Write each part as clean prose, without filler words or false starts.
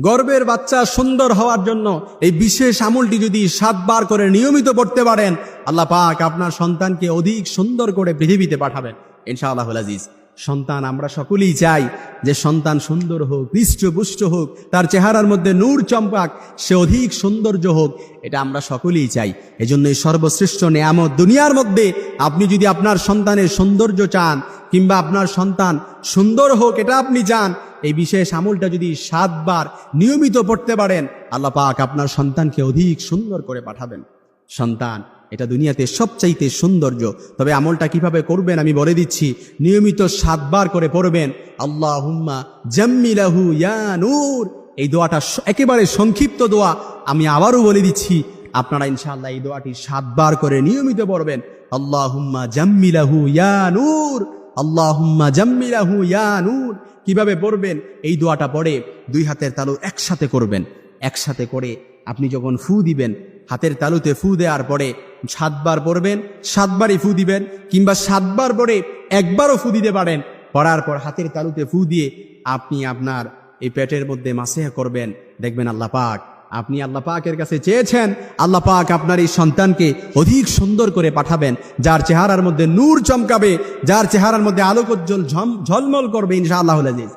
গর্ভের বাচ্চা সুন্দর হওয়ার জন্য এই বিশেষ আমলটি যদি 7 বার করে নিয়মিত পড়তে পারেন, আল্লাহ পাক আপনার সন্তানকে অধিক সুন্দর করে পৃথিবীতে পাঠাবেন ইনশাআল্লাহুল আজিজ। সন্তান আমরা সকলেই চাই যে সন্তান সুন্দর হোক, হৃষ্টপুষ্ট হোক, তার চেহারার মধ্যে নূর চমকাক, সে অধিক সৌন্দর্য হোক, এটা আমরা সকলেই চাই। এজন্য এই সর্বশ্রেষ্ঠ নেয়ামত দুনিয়ার মধ্যে আপনি যদি আপনার সন্তানের সৌন্দর্য চান কিংবা আপনার সন্তান সুন্দর হোক এটা আপনি চান, এই বিশেষ আমলটা যদি 7 বার নিয়মিত পড়তে পারেন, আল্লাহ পাক আপনার সন্তানকে অধিক সুন্দর করে পাঠাবেন। সন্তান এটা দুনিয়াতে সবচাইতে সৌন্দর্য। তবে আমলটা কিভাবে করবেন আমি বলে দিচ্ছি। নিয়মিত 7 বার করে পড়বেন আল্লাহুম্মা জাম্মিলাহু ইয়া নূর। এই দোয়াটা একেবারে সংক্ষিপ্ত দোয়া, আমি আবারও বলে দিচ্ছি। আপনারা ইনশাআল্লাহ এই দোয়াটি 7 বার করে নিয়মিত পড়বেন আল্লাহুম্মা জাম্মিলাহু ইয়া নূর, আল্লাহুম্মা জাম্মিলাহু ইয়া নূর। কিভাবে পড়বেন? এই দোয়াটা পড়ে 2 হাতের তালু একসাথে করবেন। একসাথে করে আপনি যখন ফু দিবেন, হাতের তালুতে ফু দেওয়ার পরে 7 বার পড়বেন, 7 বারই ফু দিবেন, কিংবা 7 বার পরে একবারও ফু দিতে পারেন। পড়ার পর হাতের তালুতে ফু দিয়ে আপনি আপনার এই পেটের মধ্যে মাসেহ করবেন। দেখবেন আল্লাহ পাক, আপনি আল্লাহ পাকের কাছে চেয়েছেন, আল্লাহ পাক আপনার এই সন্তানকে অধিক সুন্দর করে পাঠাবেন, যার চেহারার মধ্যে নূর চমকাবে, যার চেহারার মধ্যে আলোকোজ্জ্বল ঝলমল করবে ইনশাআল্লাহুল আজিজ।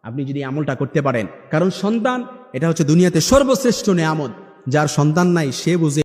আপনি যদি আমলটা করতে পারেন, কারণ সন্তান এটা হচ্ছে দুনিয়াতে সর্বশ্রেষ্ঠ নেয়ামত। যার সন্তান নাই সে বুঝে